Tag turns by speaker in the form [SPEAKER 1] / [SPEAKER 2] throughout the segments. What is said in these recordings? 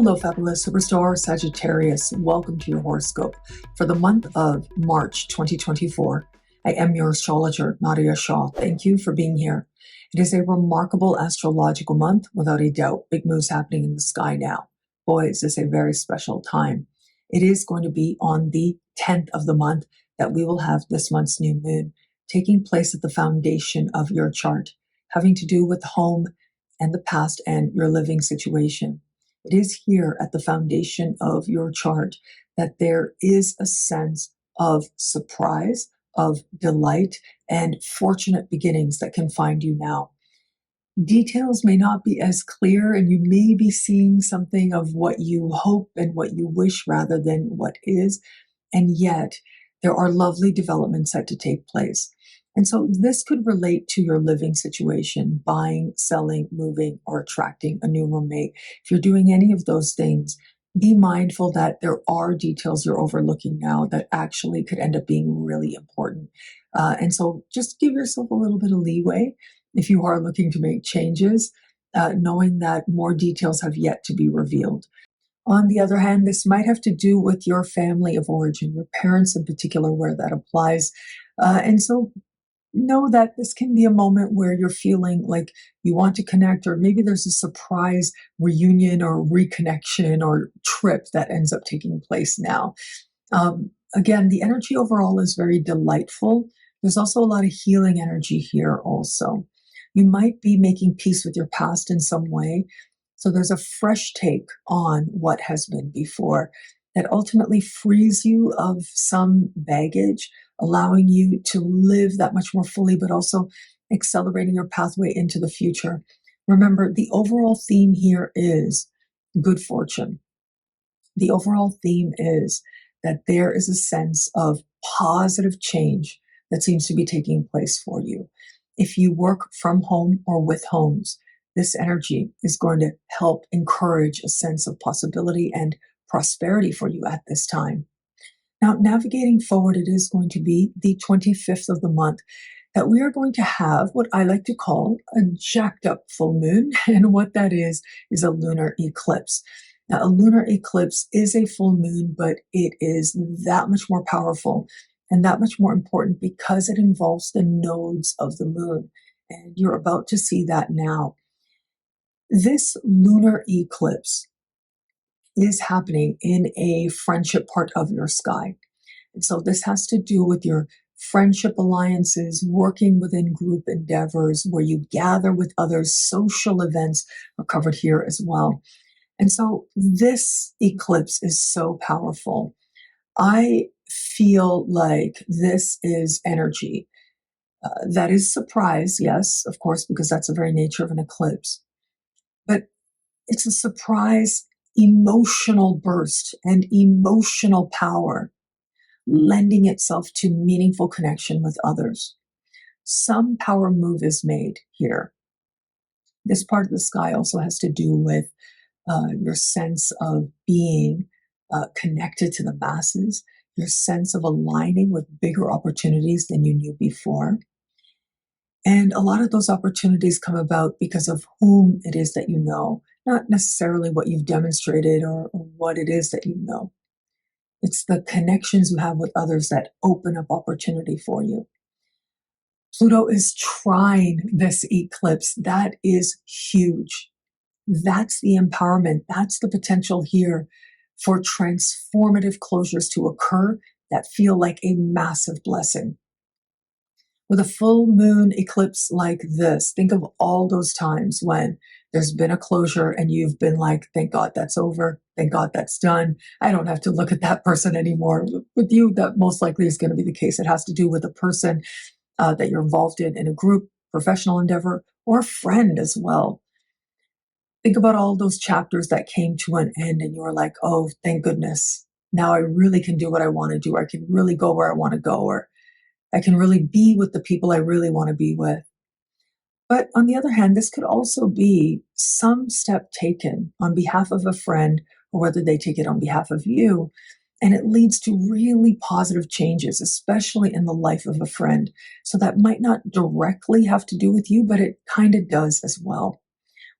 [SPEAKER 1] Hello, fabulous superstar Sagittarius. Welcome to your horoscope for the month of March 2024. I am your astrologer, Nadiya Shah. Thank you for being here. It is a remarkable astrological month, without a doubt. Big moves happening in the sky now. Boy, is this a very special time. It is going to be on the 10th of the month that we will have this month's new moon taking place at the foundation of your chart, having to do with home and the past and your living situation. It is here at the foundation of your chart that there is a sense of surprise, of delight, and fortunate beginnings that can find you now. Details may not be as clear, and you may be seeing something of what you hope and what you wish rather than what is, and yet there are lovely developments set to take place. And so this could relate to your living situation, buying, selling, moving, or attracting a new roommate. If you're doing any of those things, be mindful that there are details you're overlooking now that actually could end up being really important. And so just give yourself a little bit of leeway if you are looking to make changes, knowing that more details have yet to be revealed. On the other hand, this might have to do with your family of origin, your parents in particular, where that applies. And so know that this can be a moment where you're feeling like you want to connect, or maybe there's a surprise reunion or reconnection or trip that ends up taking place now. Again, the energy overall is very delightful. There's also a lot of healing energy here also. You might be making peace with your past in some way. So there's a fresh take on what has been before that ultimately frees you of some baggage, allowing you to live that much more fully, but also accelerating your pathway into the future. Remember, the overall theme here is good fortune. The overall theme is that there is a sense of positive change that seems to be taking place for you. If you work from home or with homes, this energy is going to help encourage a sense of possibility and prosperity for you at this time. Now, navigating forward, it is going to be the 25th of the month that we are going to have what I like to call a jacked up full moon. And what that is a lunar eclipse. Now, a lunar eclipse is a full moon, but it is that much more powerful and that much more important because it involves the nodes of the moon. And you're about to see that now. This lunar eclipse is happening in a friendship part of your sky. And so this has to do with your friendship alliances, working within group endeavors where you gather with others. Social events are covered here as well. And so this eclipse is so powerful. I feel like this is energy. That is surprise, yes, of course, because that's the very nature of an eclipse. But it's a surprise emotional burst and emotional power, lending itself to meaningful connection with others. Some power move is made here. This part of the sky also has to do with your sense of being connected to the masses, your sense of aligning with bigger opportunities than you knew before. And a lot of those opportunities come about because of whom it is that you know, not necessarily what you've demonstrated or what it is that you know. It's the connections you have with others that open up opportunity for you. Pluto is trine this eclipse. That is huge. That's the empowerment. That's the potential here for transformative closures to occur that feel like a massive blessing. With a full moon eclipse like this, think of all those times when there's been a closure and you've been like, thank God that's over. Thank God that's done. I don't have to look at that person anymore. With you, that most likely is going to be the case. It has to do with a person that you're involved in a group, professional endeavor, or a friend as well. Think about all those chapters that came to an end and you were like, oh, thank goodness. Now I really can do what I want to do. I can really go where I want to go, or I can really be with the people I really want to be with. But on the other hand, this could also be some step taken on behalf of a friend, or whether they take it on behalf of you, and it leads to really positive changes, especially in the life of a friend. So that might not directly have to do with you, but it kind of does as well.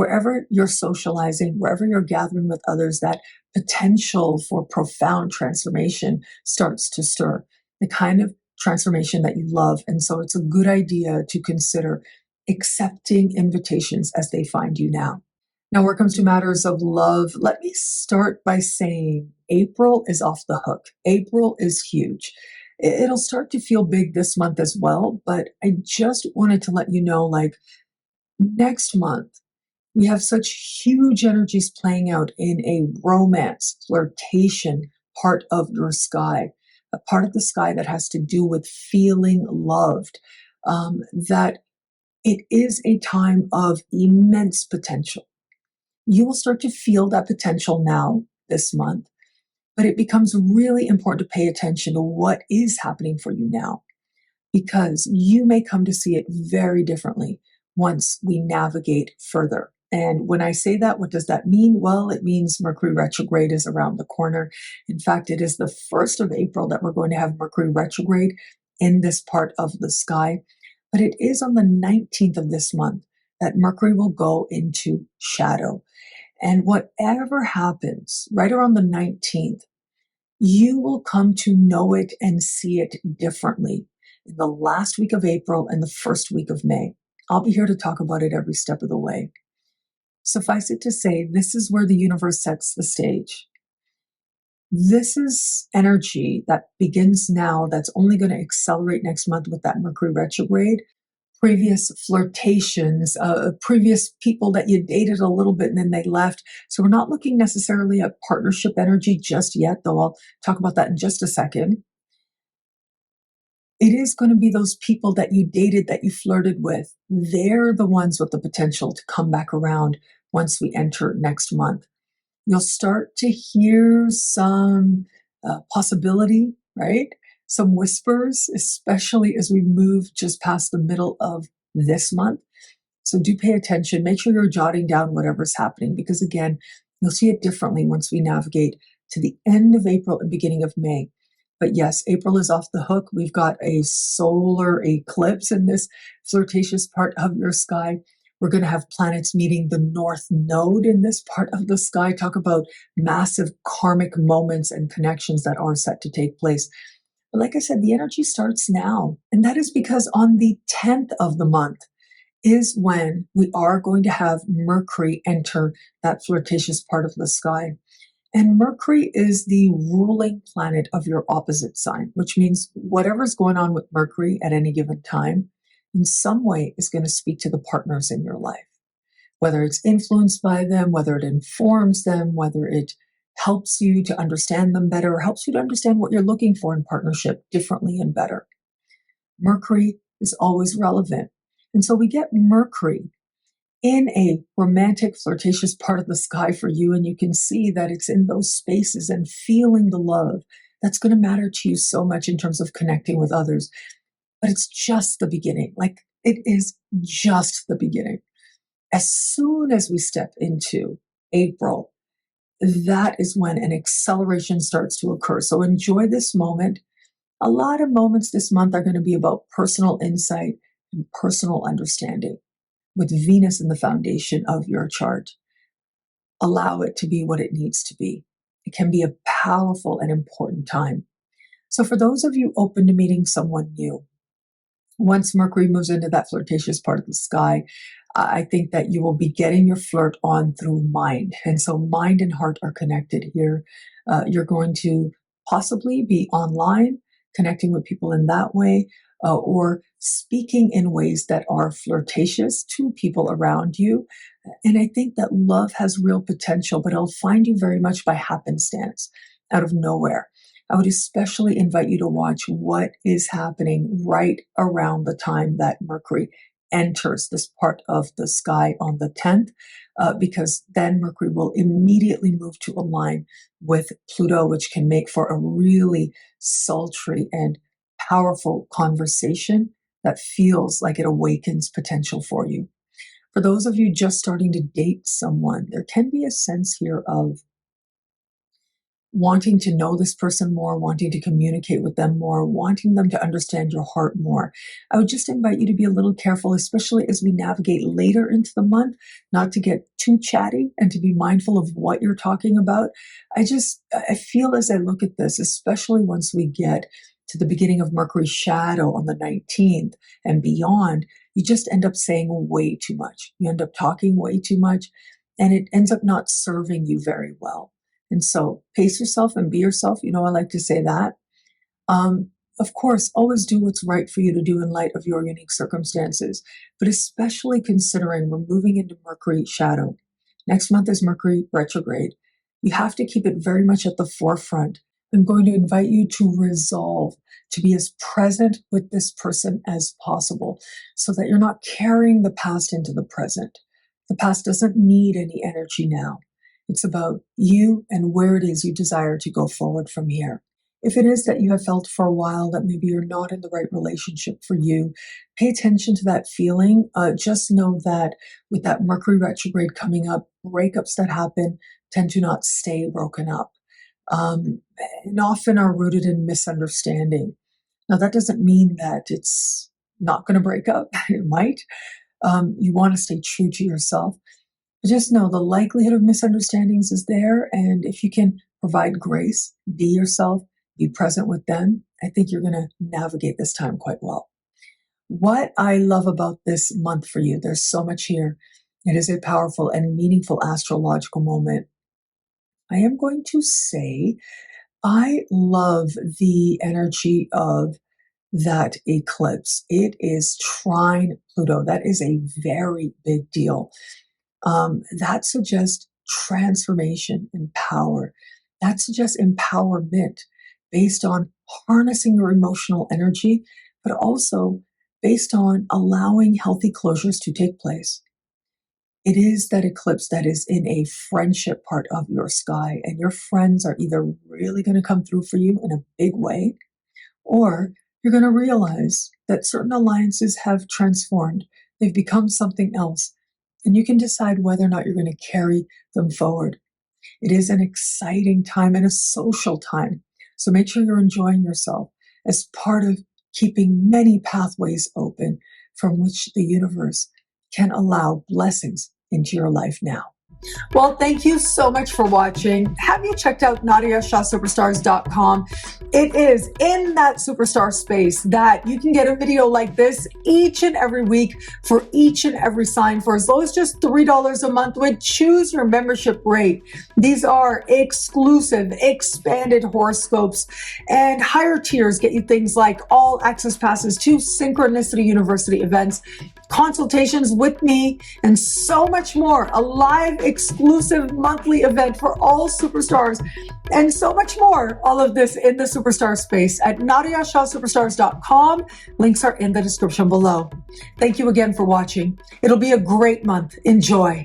[SPEAKER 1] wherever you're socializing, wherever you're gathering with others, that potential for profound transformation starts to stir, the kind of transformation that you love. And so it's a good idea to consider accepting invitations as they find you now. Now, where it comes to matters of love, let me start by saying April is off the hook. April is huge. It'll start to feel big this month as well, but I just wanted to let you know, like, next month, we have such huge energies playing out in a romance, flirtation part of your sky, a part of the sky that has to do with feeling loved, that it is a time of immense potential. You will start to feel that potential now this month, but it becomes really important to pay attention to what is happening for you now, because you may come to see it very differently once we navigate further. And when I say that, what does that mean? Well, it means Mercury retrograde is around the corner. In fact, it is the 1st of April that we're going to have Mercury retrograde in this part of the sky. But it is on the 19th of this month that Mercury will go into shadow. And whatever happens right around the 19th, you will come to know it and see it differently in the last week of April and the first week of May. I'll be here to talk about it every step of the way. Suffice it to say, this is where the universe sets the stage. This is energy that begins now, that's only going to accelerate next month with that Mercury retrograde. Previous flirtations, previous people that you dated a little bit and then they left. So we're not looking necessarily at partnership energy just yet, though I'll talk about that in just a second. It is going to be those people that you dated, that you flirted with. They're the ones with the potential to come back around once we enter next month. You'll start to hear some possibility, right? Some whispers, especially as we move just past the middle of this month. So do pay attention. Make sure you're jotting down whatever's happening, because again, you'll see it differently once we navigate to the end of April and beginning of May. But yes, April is off the hook. We've got a solar eclipse in this flirtatious part of your sky. We're going to have planets meeting the North Node in this part of the sky. Talk about massive karmic moments and connections that are set to take place. But like I said, the energy starts now. And that is because on the 10th of the month is when we are going to have Mercury enter that flirtatious part of the sky. And Mercury is the ruling planet of your opposite sign, which means whatever's going on with Mercury at any given time, in some way is going to speak to the partners in your life. Whether it's influenced by them, whether it informs them, whether it helps you to understand them better, or helps you to understand what you're looking for in partnership differently and better. Mercury is always relevant. And so we get Mercury in a romantic, flirtatious part of the sky for you, and you can see that it's in those spaces and feeling the love that's going to matter to you so much in terms of connecting with others. But it's just the beginning. Like, it is just the beginning. As soon as we step into April, that is when an acceleration starts to occur. So enjoy this moment. A lot of moments this month are going to be about personal insight and personal understanding, with Venus in the foundation of your chart. Allow it to be what it needs to be. It can be a powerful and important time. So for those of you open to meeting someone new, once Mercury moves into that flirtatious part of the sky, I think that you will be getting your flirt on through mind. And so mind and heart are connected here. You're going to possibly be online, connecting with people in that way, or speaking in ways that are flirtatious to people around you. And I think that love has real potential, but it'll find you very much by happenstance, out of nowhere. I would especially invite you to watch what is happening right around the time that Mercury enters this part of the sky on the 10th, because then Mercury will immediately move to align with Pluto, which can make for a really sultry and powerful conversation that feels like it awakens potential for you. For those of you just starting to date someone, there can be a sense here of wanting to know this person more, wanting to communicate with them more, wanting them to understand your heart more. I would just invite you to be a little careful, especially as we navigate later into the month, not to get too chatty and to be mindful of what you're talking about. I feel as I look at this, especially once we get to the beginning of Mercury's shadow on the 19th and beyond, you just end up saying way too much. You end up talking way too much, and it ends up not serving you very well. And so pace yourself and be yourself. You know, I like to say that. Of course, always do what's right for you to do in light of your unique circumstances, but especially considering we're moving into Mercury shadow. Next month is Mercury retrograde. You have to keep it very much at the forefront. I'm going to invite you to resolve to be as present with this person as possible so that you're not carrying the past into the present. The past doesn't need any energy now. It's about you and where it is you desire to go forward from here. If it is that you have felt for a while that maybe you're not in the right relationship for you, pay attention to that feeling. Just know that with that Mercury retrograde coming up, breakups that happen tend to not stay broken up, and often are rooted in misunderstanding. Now, that doesn't mean that it's not going to break up. It might. You want to stay true to yourself. But just know the likelihood of misunderstandings is there. And if you can provide grace, be yourself, be present with them, I think you're going to navigate this time quite well. What I love about this month for you, there's so much here. It is a powerful and meaningful astrological moment. I am going to say I love the energy of that eclipse. It is trine Pluto. That is a very big deal. That suggests transformation and power. That suggests empowerment based on harnessing your emotional energy, but also based on allowing healthy closures to take place. It is that eclipse that is in a friendship part of your sky, and your friends are either really going to come through for you in a big way, or you're going to realize that certain alliances have transformed. They've become something else, and you can decide whether or not you're going to carry them forward. It is an exciting time and a social time. So make sure you're enjoying yourself as part of keeping many pathways open from which the universe can allow blessings into your life now. Well, thank you so much for watching. Have you checked out NadiyaShahSuperstars.com? It is in that superstar space that you can get a video like this each and every week for each and every sign for as low as just $3 a month with choose your membership rate. These are exclusive, expanded horoscopes, and higher tiers get you things like all access passes to Synchronicity University events, consultations with me, and so much more. A live exclusive monthly event for all superstars and so much more. All of this in the superstar space at NadiyaShahSuperstars.com. Links are in the description below. Thank you again for watching. It'll be a great month. Enjoy.